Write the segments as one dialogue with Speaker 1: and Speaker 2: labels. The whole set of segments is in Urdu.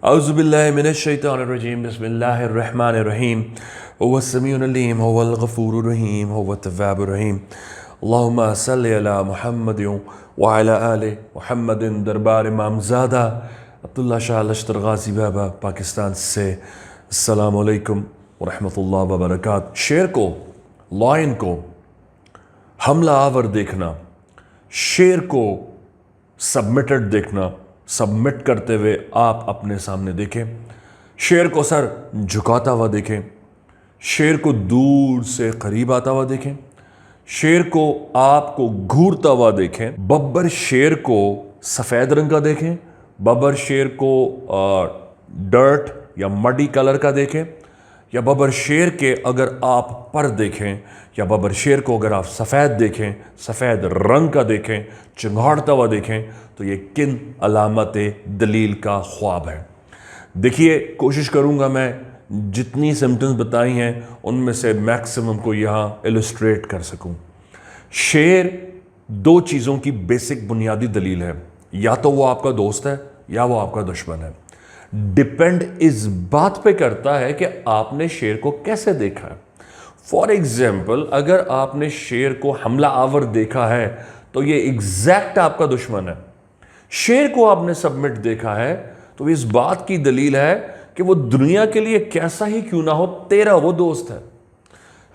Speaker 1: أعوذ بالله من الشيطان الرجيم بسم الله الرحمن الرحيم هو السميع العليم هو الغفور الرحيم هو التواب الرحيم اللهم صل على محمد وعلى آل محمد دربار امامزادہ عبداللہ شاہ لشتر غازی بابا پاکستان سے السلام علیکم ورحمۃ اللہ وبرکاتہ۔ شیر کو، لائن کو حملہ آور دیکھنا، شیر کو سبمٹڈ دیکھنا، سبمٹ کرتے ہوئے آپ اپنے سامنے دیکھیں، شیر کو سر جھکاتا ہوا دیکھیں، شیر کو دور سے قریب آتا ہوا دیکھیں، شیر کو آپ کو گھورتا ہوا دیکھیں، ببر شیر کو سفید رنگ کا دیکھیں، ببر شیر کو ڈرٹ یا مڈی کلر کا دیکھیں، یا ببر شیر کے اگر آپ پر دیکھیں، یا ببر شیر کو اگر آپ سفید دیکھیں، سفید رنگ کا دیکھیں، چنگھاڑتا ہوا دیکھیں، تو یہ کن علامت دلیل کا خواب ہے؟ دیکھیے، کوشش کروں گا میں جتنی سمٹمز بتائی ہیں ان میں سے میکسیمم کو یہاں السٹریٹ کر سکوں۔ شیر دو چیزوں کی بیسک بنیادی دلیل ہے، یا تو وہ آپ کا دوست ہے یا وہ آپ کا دشمن ہے۔ ڈیپینڈ اس بات پہ کرتا ہے کہ آپ نے شیر کو کیسے دیکھا ہے۔ فار ایگزامپل، اگر آپ نے شیر کو حملہ آور دیکھا ہے تو یہ ایگزیکٹ آپ کا دشمن ہے۔ شیر کو آپ نے سبمٹ دیکھا ہے تو اس بات کی دلیل ہے کہ وہ دنیا کے لیے کیسا ہی کیوں نہ ہو، تیرا وہ دوست ہے۔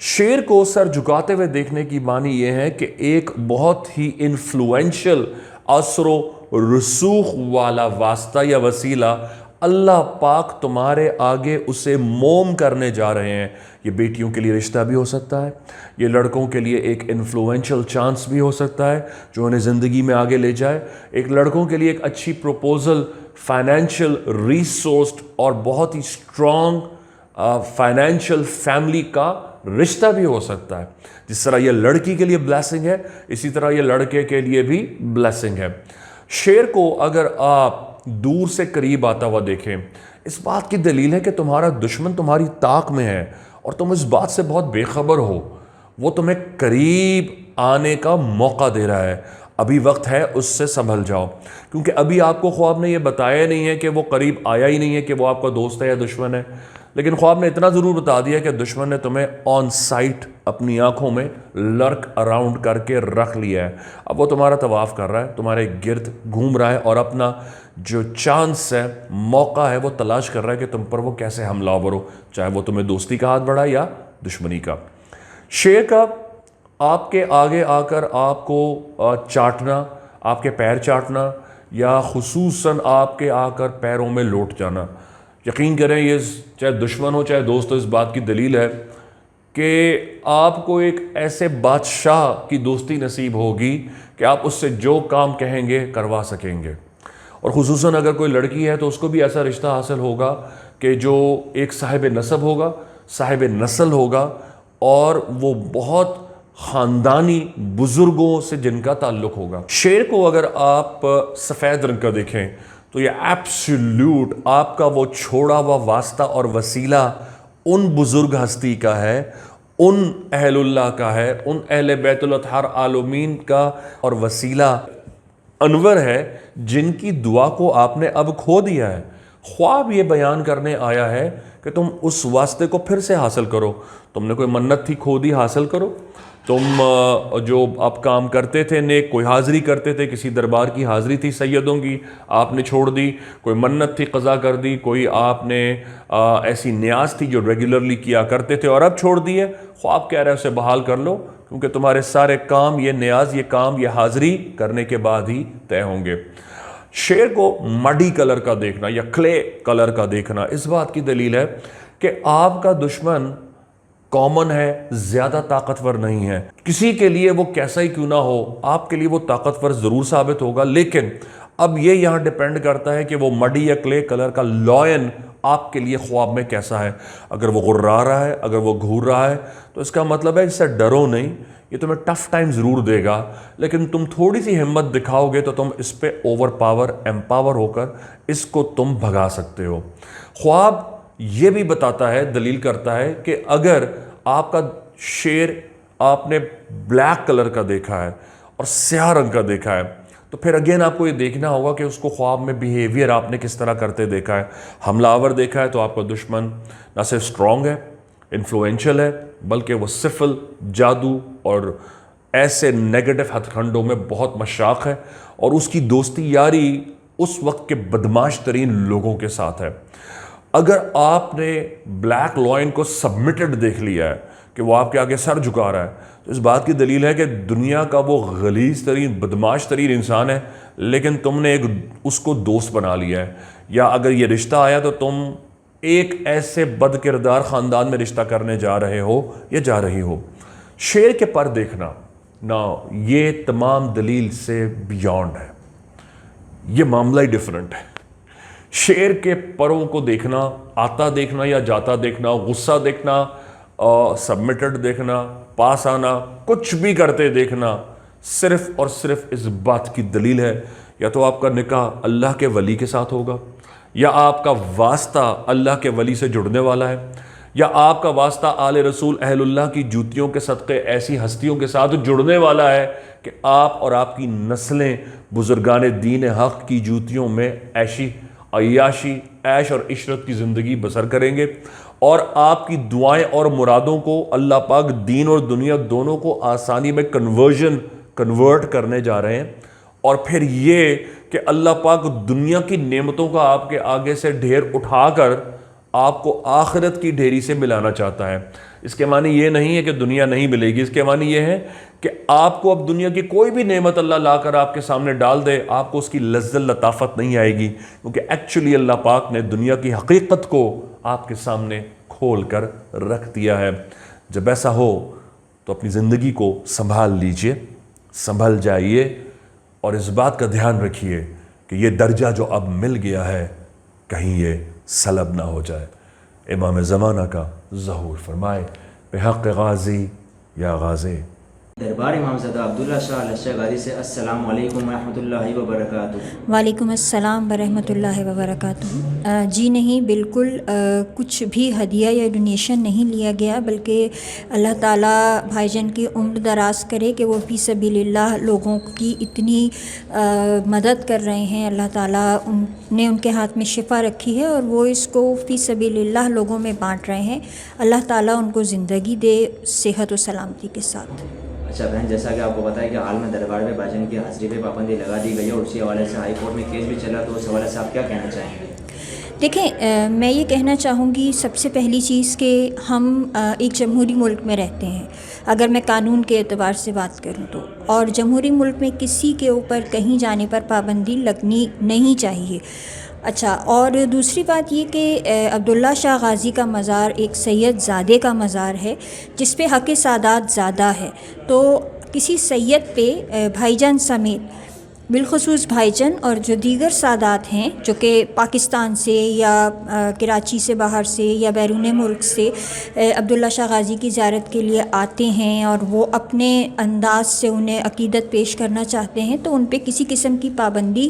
Speaker 1: شیر کو سر جھکاتے ہوئے دیکھنے کی معنی یہ ہے کہ ایک بہت ہی انفلوئنشل اثر و رسوخ والا واسطہ یا وسیلہ اللہ پاک تمہارے آگے اسے موم کرنے جا رہے ہیں۔ یہ بیٹیوں کے لیے رشتہ بھی ہو سکتا ہے، یہ لڑکوں کے لیے ایک انفلوئنشل چانس بھی ہو سکتا ہے جو انہیں زندگی میں آگے لے جائے، ایک لڑکوں کے لیے ایک اچھی پروپوزل، فائنینشیل ریسورسڈ اور بہت ہی اسٹرانگ فائنینشیل فیملی کا رشتہ بھی ہو سکتا ہے۔ جس طرح یہ لڑکی کے لیے بلیسنگ ہے، اسی طرح یہ لڑکے کے لیے بھی بلیسنگ ہے۔ شیر کو اگر آپ دور سے قریب آتا ہوا دیکھیں، اس بات کی دلیل ہے کہ تمہارا دشمن تمہاری طاق میں ہے اور تم اس بات سے بہت بے خبر ہو۔ وہ تمہیں قریب آنے کا موقع دے رہا ہے، ابھی وقت ہے اس سے سنبھل جاؤ، کیونکہ ابھی آپ کو خواب نے یہ بتایا نہیں ہے کہ وہ قریب آیا ہی نہیں ہے کہ وہ آپ کا دوست ہے یا دشمن ہے، لیکن خواب نے اتنا ضرور بتا دیا کہ دشمن نے تمہیں آن سائٹ اپنی آنکھوں میں لرک اراؤنڈ کر کے رکھ لیا ہے۔ اب وہ تمہارا طواف کر رہا ہے، تمہارے گرد گھوم رہا ہے اور اپنا جو چانس ہے، موقع ہے، وہ تلاش کر رہا ہے کہ تم پر وہ کیسے حملہ آور ہو، چاہے وہ تمہیں دوستی کا ہاتھ بڑھائے یا دشمنی کا۔ شیر کا آپ کے آگے آ کر آپ کو چاٹنا، آپ کے پیر چاٹنا، یا خصوصاً آپ کے آ کر پیروں میں لوٹ جانا، یقین کریں یہ چاہے دشمن ہو چاہے دوست ہو، اس بات کی دلیل ہے کہ آپ کو ایک ایسے بادشاہ کی دوستی نصیب ہوگی کہ آپ اس سے جو کام کہیں گے کروا سکیں گے، اور خصوصاً اگر کوئی لڑکی ہے تو اس کو بھی ایسا رشتہ حاصل ہوگا کہ جو ایک صاحب نسب ہوگا، صاحب نسل ہوگا، اور وہ بہت خاندانی بزرگوں سے جن کا تعلق ہوگا۔ شیر کو اگر آپ سفید رنگ کا دیکھیں تو یہ ایبسلیوٹ آپ کا وہ چھوڑا ہوا واسطہ اور وسیلہ ان بزرگ ہستی کا ہے، ان اہل اللہ کا ہے، ان اہل بیت الاطہار عالمین کا اور وسیلہ انور ہے جن کی دعا کو آپ نے اب کھو دیا ہے۔ خواب یہ بیان کرنے آیا ہے کہ تم اس واسطے کو پھر سے حاصل کرو۔ تم نے کوئی منت تھی کھو دی، حاصل کرو۔ تم جو آپ کام کرتے تھے نیک، کوئی حاضری کرتے تھے، کسی دربار کی حاضری تھی سیدوں کی، آپ نے چھوڑ دی، کوئی منت تھی قضا کر دی، کوئی آپ نے ایسی نیاز تھی جو ریگولرلی کیا کرتے تھے اور اب چھوڑ دی ہے، خواب کہہ رہا ہے اسے بحال کر لو، کیونکہ تمہارے سارے کام، یہ نیاز، یہ کام، یہ حاضری کرنے کے بعد ہی طے ہوں گے۔ شیر کو مڈی کلر کا دیکھنا یا کلے کلر کا دیکھنا اس بات کی دلیل ہے کہ آپ کا دشمن کامن ہے، زیادہ طاقتور نہیں ہے۔ کسی کے لیے وہ کیسا ہی کیوں نہ ہو، آپ کے لیے وہ طاقتور ضرور ثابت ہوگا، لیکن اب یہ یہاں ڈیپینڈ کرتا ہے کہ وہ مڈی یا کلے کلر کا لائن آپ کے لیے خواب میں کیسا ہے۔ اگر وہ غرا رہا ہے، اگر وہ گھور رہا ہے، تو اس کا مطلب ہے اس سے ڈرو نہیں، یہ تمہیں ٹف ٹائم ضرور دے گا، لیکن تم تھوڑی سی ہمت دکھاؤ گے تو تم اس پہ اوور پاور، ایمپاور ہو کر اس کو تم بھگا سکتے ہو۔ خواب یہ بھی بتاتا ہے، دلیل کرتا ہے کہ اگر آپ کا شیر آپ نے بلیک کلر کا دیکھا ہے اور سیاہ رنگ کا دیکھا ہے تو پھر اگین آپ کو یہ دیکھنا ہوگا کہ اس کو خواب میں بیہیویئر آپ نے کس طرح کرتے دیکھا ہے. حملہ آور دیکھا ہے تو آپ کا دشمن نہ صرف اسٹرانگ ہے، انفلوئنشل ہے، بلکہ وہ سفل، جادو اور ایسے نیگیٹو ہتھ کنڈوں میں بہت مشاق ہے، اور اس کی دوستی یاری اس وقت کے بدماش ترین لوگوں کے ساتھ ہے. اگر آپ نے بلیک لائن کو سبمٹڈ دیکھ لیا ہے کہ وہ آپ کے آگے سر جھکا رہا ہے، تو اس بات کی دلیل ہے کہ دنیا کا وہ غلیظ ترین بدماش ترین انسان ہے، لیکن تم نے اس کو دوست بنا لیا ہے. یا اگر یہ رشتہ آیا تو تم ایک ایسے بد کردار خاندان میں رشتہ کرنے جا رہے ہو یا جا رہی ہو. شیر کے پر دیکھنا نا، یہ تمام دلیل سے بیانڈ ہے، یہ معاملہ ہی ڈیفرنٹ ہے. شیر کے پروں کو دیکھنا، آتا دیکھنا یا جاتا دیکھنا، غصہ دیکھنا، سبمٹڈ دیکھنا، پاس آنا، کچھ بھی کرتے دیکھنا، صرف اور صرف اس بات کی دلیل ہے یا تو آپ کا نکاح اللہ کے ولی کے ساتھ ہوگا، یا آپ کا واسطہ اللہ کے ولی سے جڑنے والا ہے، یا آپ کا واسطہ آل رسول اہل اللہ کی جوتیوں کے صدقے ایسی ہستیوں کے ساتھ جڑنے والا ہے کہ آپ اور آپ کی نسلیں بزرگان دین حق کی جوتیوں میں عیاشی، عیش اور عشرت کی زندگی بسر کریں گے، اور آپ کی دعائیں اور مرادوں کو اللہ پاک دین اور دنیا دونوں کو آسانی میں کنورٹ کرنے جا رہے ہیں. اور پھر یہ کہ اللہ پاک دنیا کی نعمتوں کا آپ کے آگے سے ڈھیر اٹھا کر آپ کو آخرت کی ڈھیری سے ملانا چاہتا ہے. اس کے معنی یہ نہیں ہے کہ دنیا نہیں ملے گی، اس کے معنی یہ ہے کہ آپ کو اب دنیا کی کوئی بھی نعمت اللہ لا کر آپ کے سامنے ڈال دے، آپ کو اس کی لذت لطافت نہیں آئے گی، کیونکہ ایکچولی اللہ پاک نے دنیا کی حقیقت کو آپ کے سامنے کھول کر رکھ دیا ہے. جب ایسا ہو تو اپنی زندگی کو سنبھال لیجئے، سنبھل جائیے، اور اس بات کا دھیان رکھیے کہ یہ درجہ جو اب مل گیا ہے کہیں یہ سلب نہ ہو جائے. امام زمانہ کا ظہور فرمائے، بحق غازی یا غازی.
Speaker 2: دربار امام زادہ عبداللہ شاہ الشہ غازی سے السلام علیکم ورحمۃ اللہ وبرکاتہ.
Speaker 3: وعلیکم السلام ورحمۃ اللہ وبرکاتہ. جی نہیں، بالکل کچھ بھی ہدیہ یا ڈونیشن نہیں لیا گیا، بلکہ اللہ تعالیٰ بھائی جان کی عمر دراز کرے کہ وہ فی سبیل اللہ لوگوں کی اتنی مدد کر رہے ہیں. اللہ تعالیٰ نے ان کے ہاتھ میں شفا رکھی ہے اور وہ اس کو فی سبیل اللہ لوگوں میں بانٹ رہے ہیں. اللہ تعالیٰ ان کو زندگی دے صحت و سلامتی کے ساتھ.
Speaker 2: اچھا بہن، جیسا کہ آپ کو پتہ ہے کہ حال میں دربار میں بھائی جان کی حاضری پہ پابندی لگا دی گئی ہے، اور اسی حوالے سے ہائی کورٹ میں کیس بھی چلا، تو اس حوالے سے آپ کیا کہنا چاہیں گے؟
Speaker 3: دیکھیں، میں یہ کہنا چاہوں گی سب سے پہلی چیز کہ ہم ایک جمہوری ملک میں رہتے ہیں، اگر میں قانون کے اعتبار سے بات کروں تو، اور جمہوری ملک میں کسی کے اوپر کہیں جانے پر پابندی لگنی نہیں چاہیے. اچھا، اور دوسری بات یہ کہ عبداللہ شاہ غازی کا مزار ایک سید زادے کا مزار ہے جس پہ حق سادات زیادہ ہے، تو کسی سید پہ بھائی جان سمیت بالخصوص بھائی جان اور جو دیگر سادات ہیں جو کہ پاکستان سے یا کراچی سے باہر سے یا بیرون ملک سے عبداللہ شاہ غازی کی زیارت کے لیے آتے ہیں اور وہ اپنے انداز سے انہیں عقیدت پیش کرنا چاہتے ہیں، تو ان پہ کسی قسم کی پابندی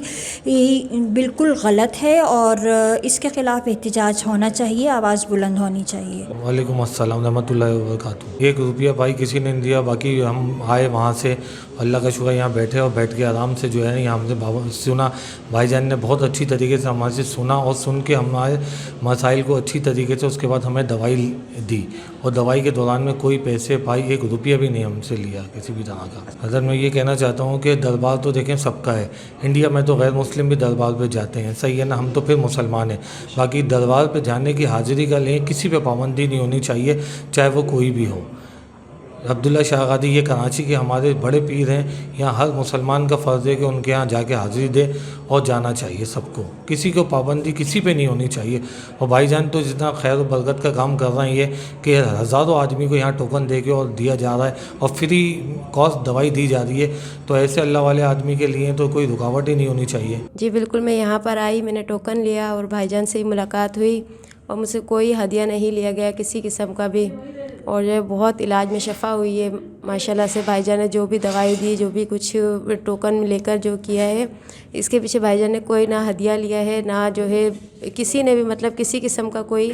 Speaker 3: بالکل غلط ہے اور اس کے خلاف احتجاج ہونا چاہیے، آواز بلند ہونی چاہیے.
Speaker 4: وعلیکم السلام ورحمۃ اللہ وبرکاتہ. 1 روپیہ بھائی کسی نے نہیں دیا، باقی ہم آئے وہاں سے، اللہ کا شکر یہاں بیٹھے اور بیٹھ کے آرام سے جو ہے یہاں ہم سے سنا. بھائی جان نے بہت اچھی طریقے سے ہمارے سے سنا اور سن کے ہمارے مسائل کو اچھی طریقے سے اس کے بعد ہمیں دوائی دی، اور دوائی کے دوران میں کوئی پیسے بھائی 1 روپیہ بھی نہیں ہم سے لیا کسی بھی طرح کا. حضرت میں یہ کہنا چاہتا ہوں کہ دربار تو دیکھیں سب کا ہے، انڈیا میں تو غیر مسلم بھی دربار پہ جاتے ہیں، صحیح ہے نا، ہم تو پھر مسلمان ہیں. باقی دربار پہ جانے کی حاضری کا لیں، کسی پہ پابندی نہیں ہونی چاہیے، چاہے وہ کوئی بھی ہو. عبداللہ شاہ غازی یہ کراچی کے ہمارے بڑے پیر ہیں، یہاں ہر مسلمان کا فرض ہے کہ ان کے یہاں جا کے حاضری دے، اور جانا چاہیے سب کو، کسی کو پابندی کسی پہ نہیں ہونی چاہیے. اور بھائی جان تو جتنا خیر و برکت کا کام کر رہے ہیں یہ کہ ہزاروں آدمی کو یہاں ٹوکن دے کے اور دیا جا رہا ہے اور فری کاسٹ دوائی دی جا رہی ہے، تو ایسے اللہ والے آدمی کے لیے تو کوئی رکاوٹ ہی نہیں ہونی چاہیے.
Speaker 5: جی بالکل، میں یہاں پر آئی، میں نے ٹوکن لیا اور بھائی جان سے ملاقات ہوئی، اور مجھ سے کوئی ہدیہ نہیں لیا گیا کسی قسم کا بھی، اور جو بہت علاج میں شفا ہوئی ہے ماشاءاللہ سے. بھائی جان نے جو بھی دوائی دی، جو بھی کچھ ٹوکن لے کر جو کیا ہے، اس کے پیچھے بھائی جان نے کوئی نہ ہدیہ لیا ہے، نہ جو ہے کسی نے بھی مطلب کسی قسم کا کوئی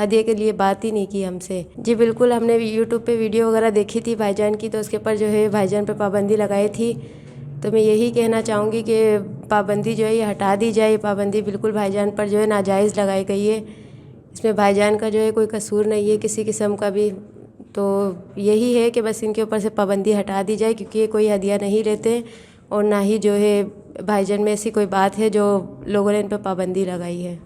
Speaker 5: ہدیے کے لیے بات ہی نہیں کی ہم سے. جی بالکل، ہم نے یوٹیوب پہ ویڈیو وغیرہ دیکھی تھی بھائی جان کی، تو اس کے اوپر جو ہے بھائی جان پہ پابندی لگائی تھی تو میں یہی کہنا چاہوں گی کہ پابندی جو ہے یہ ہٹا دی جائے. پابندی بالکل بھائی جان پر جو ہے ناجائز لگائی گئی ہے. اس میں بھائی جان کا جو ہے کوئی قصور نہیں ہے کسی قسم کا بھی. تو یہی ہے کہ بس ان کے اوپر سے پابندی ہٹا دی جائے, کیونکہ یہ کوئی ہدیہ نہیں لیتے اور نہ ہی جو ہے بھائی جان میں ایسی کوئی بات ہے جو لوگوں نے ان پہ پابندی لگائی ہے.